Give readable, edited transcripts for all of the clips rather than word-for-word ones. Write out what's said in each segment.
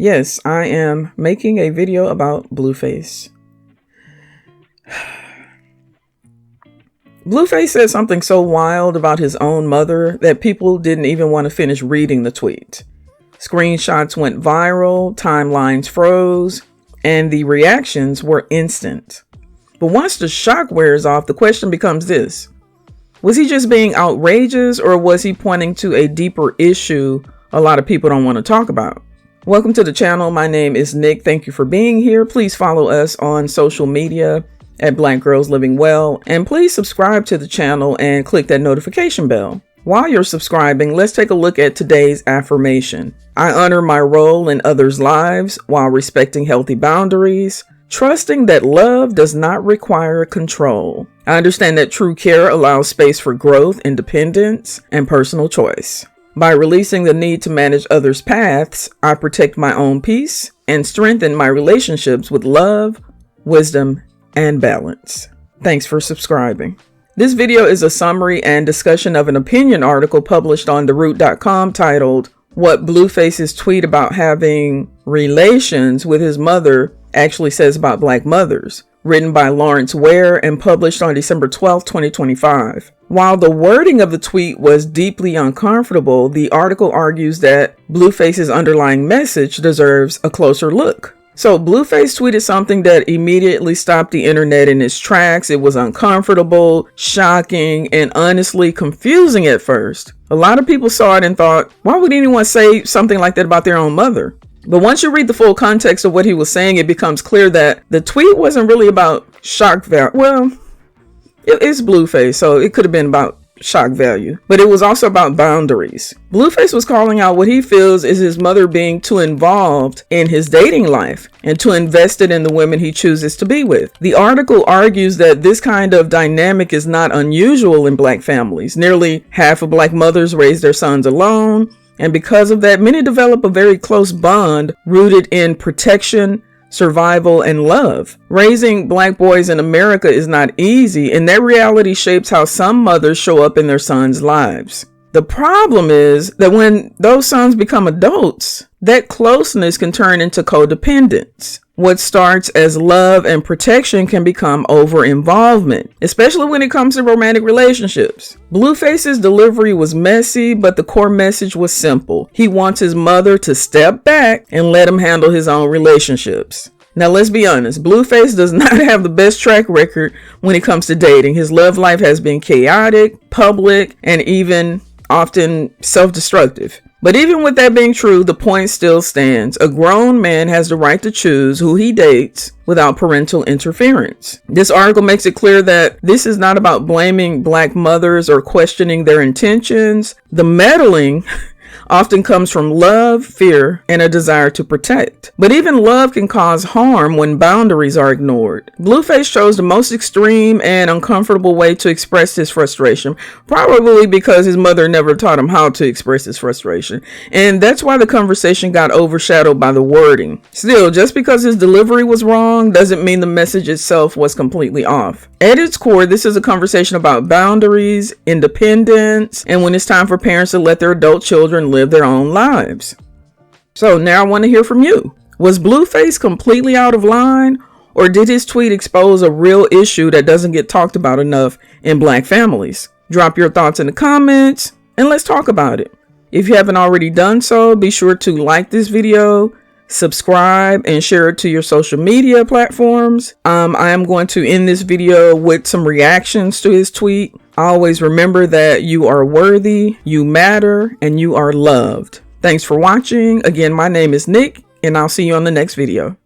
Yes, I am making a video about Blueface. Blueface said something so wild about his own mother that people didn't even want to finish reading the tweet. Screenshots went viral, timelines froze, and the reactions were instant. But once the shock wears off, the question becomes this. Was he just being outrageous, or was he pointing to a deeper issue a lot of people don't want to talk about? Welcome to the channel. My name is Nick. Thank you for being here. Please follow us on social media at Black Girls Living Well, and please subscribe to the channel and click that notification bell. While you're subscribing, let's take a look at today's affirmation. I honor my role in others' lives while respecting healthy boundaries, trusting that love does not require control. I understand that true care allows space for growth, independence, and personal choice. By releasing the need to manage others' paths, I protect my own peace and strengthen my relationships with love, wisdom, and balance. Thanks for subscribing. This video is a summary and discussion of an opinion article published on TheRoot.com titled, What Blueface's Tweet About Having Relations with His Mother Actually Says About Black Mothers, written by Lawrence Ware and published on December 12, 2025. While the wording of the tweet was deeply uncomfortable, the article argues that Blueface's underlying message deserves a closer look. So Blueface tweeted something that immediately stopped the internet in its tracks. It was uncomfortable, shocking, and honestly confusing at first. A lot of people saw it and thought, why would anyone say something like that about their own mother? But once you read the full context of what he was saying, it becomes clear that the tweet wasn't really about shock value. Well, it's Blueface, so it could have been about shock value, but it was also about boundaries. Blueface was calling out what he feels is his mother being too involved in his dating life and too invested in the women he chooses to be with. The article argues that this kind of dynamic is not unusual in Black families. Nearly half of Black mothers raise their sons alone, and because of that, many develop a very close bond rooted in protection, survival, and love. Raising Black boys in America is not easy, and that reality shapes how some mothers show up in their sons' lives. The problem is that when those sons become adults, that closeness can turn into codependence. What starts as love and protection can become over-involvement, especially when it comes to romantic relationships. Blueface's delivery was messy, but the core message was simple. He wants his mother to step back and let him handle his own relationships. Now, let's be honest, Blueface does not have the best track record when it comes to dating. His love life has been chaotic, public, and even often self-destructive. But even with that being true, the point still stands. A grown man has the right to choose who he dates without parental interference. This article makes it clear that this is not about blaming Black mothers or questioning their intentions. The meddling often comes from love, fear, and a desire to protect. But even love can cause harm when boundaries are ignored. Blueface chose the most extreme and uncomfortable way to express his frustration, probably because his mother never taught him how to express his frustration. And that's why the conversation got overshadowed by the wording. Still, just because his delivery was wrong doesn't mean the message itself was completely off. At its core, this is a conversation about boundaries, independence, and when it's time for parents to let their adult children live their own lives. So now I want to hear from you. Was Blueface completely out of line, or did his tweet expose a real issue that doesn't get talked about enough in Black families? Drop your thoughts in the comments and let's talk about it. If you haven't already done so, be sure to like this video, subscribe, and share it to your social media platforms. I am going to end this video with some reactions to his tweet. Always remember that you are worthy, you matter, and you are loved. Thanks for watching. Again, my name is Nick, and I'll see you on the next video.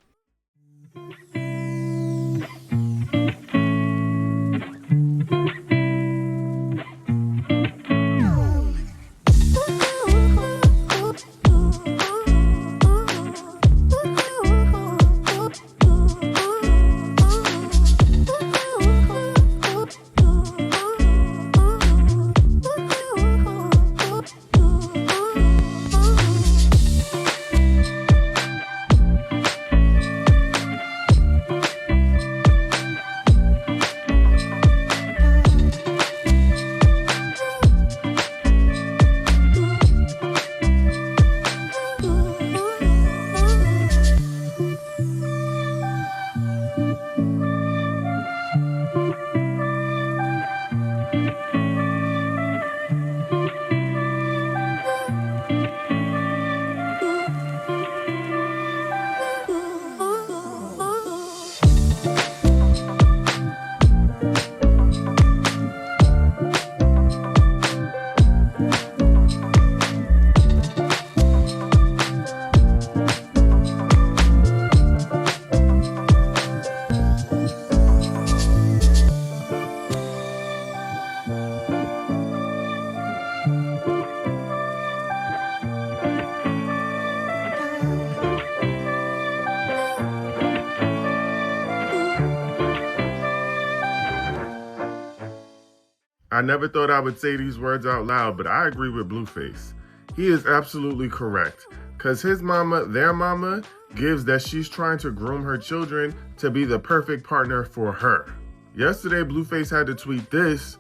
I never thought I would say these words out loud, but I agree with Blueface. He is absolutely correct. Because his mama, their mama, gives that she's trying to groom her children to be the perfect partner for her. Yesterday, Blueface had to tweet this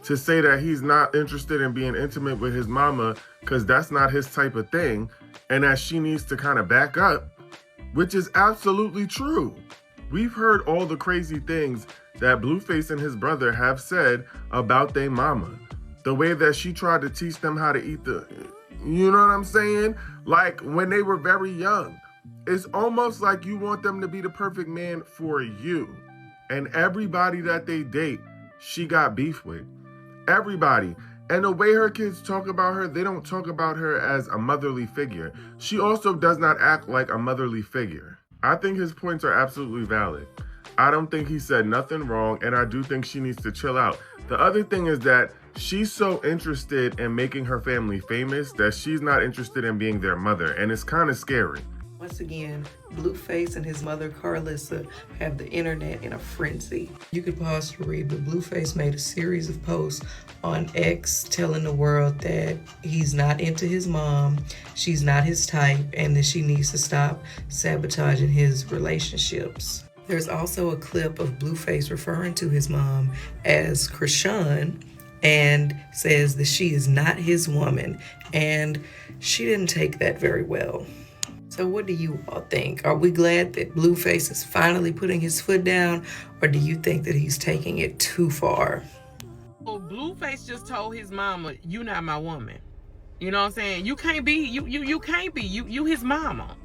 to say that he's not interested in being intimate with his mama because that's not his type of thing, and that she needs to kind of back up, which is absolutely true. We've heard all the crazy things that Blueface and his brother have said about their mama. The way that she tried to teach them how to eat you know what I'm saying? Like when they were very young. It's almost like you want them to be the perfect man for you. And everybody that they date, she got beef with. Everybody. And the way her kids talk about her, they don't talk about her as a motherly figure. She also does not act like a motherly figure. I think his points are absolutely valid. I don't think he said nothing wrong, and I do think she needs to chill out. The other thing is that she's so interested in making her family famous that she's not interested in being their mother, and it's kind of scary. Once again, Blueface and his mother, Karlissa, have the internet in a frenzy. You could pause to read, but Blueface made a series of posts on X telling the world that he's not into his mom, she's not his type, and that she needs to stop sabotaging his relationships. There's also a clip of Blueface referring to his mom as Krishan and says that she is not his woman, and she didn't take that very well. So what do you all think? Are we glad that Blueface is finally putting his foot down, or do you think that he's taking it too far? Well, Blueface just told his mama, "You not my woman." You know what I'm saying? You can't be, you can't be, you his mama.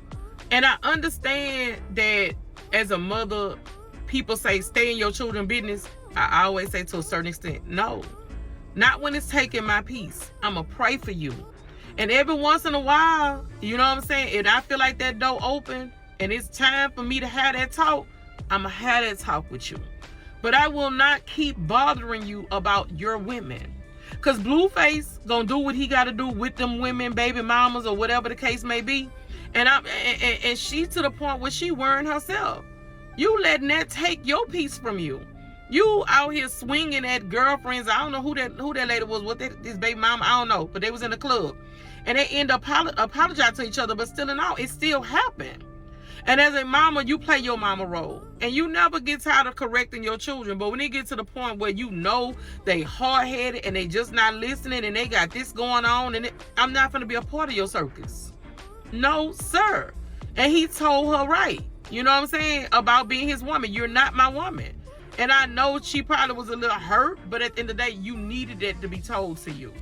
And I understand that as a mother, people say stay in your children's business. I always say to a certain extent, no. Not when it's taking my peace. I'ma pray for you. And every once in a while, you know what I'm saying? If I feel like that door open and it's time for me to have that talk, I'ma have that talk with you. But I will not keep bothering you about your women. Cause Blueface gonna do what he gotta do with them women, baby mamas, or whatever the case may be. And she to the point where she worrying herself. You letting that take your peace from you. You out here swinging at girlfriends. I don't know who that lady was with this baby mama. I don't know, but they was in the club, and they end up apologizing to each other. But still, and all, it still happened. And as a mama, you play your mama role, and you never get tired of correcting your children. But when it gets to the point where you know they hard-headed and they just not listening, and they got this going on, and I'm not gonna be a part of your circus. No, sir. And he told her right. You know what I'm saying? About being his woman. You're not my woman. And I know she probably was a little hurt, but at the end of the day, you needed that to be told to you.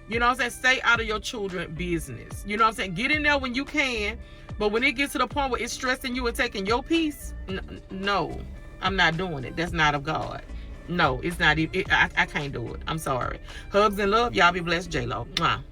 You know what I'm saying? Stay out of your children's business. You know what I'm saying? Get in there when you can, but when it gets to the point where it's stressing you and taking your peace, no, I'm not doing it. That's not of God. No, it's not. I can't do it. I'm sorry. Hugs and love. Y'all be blessed, J-Lo. Mwah.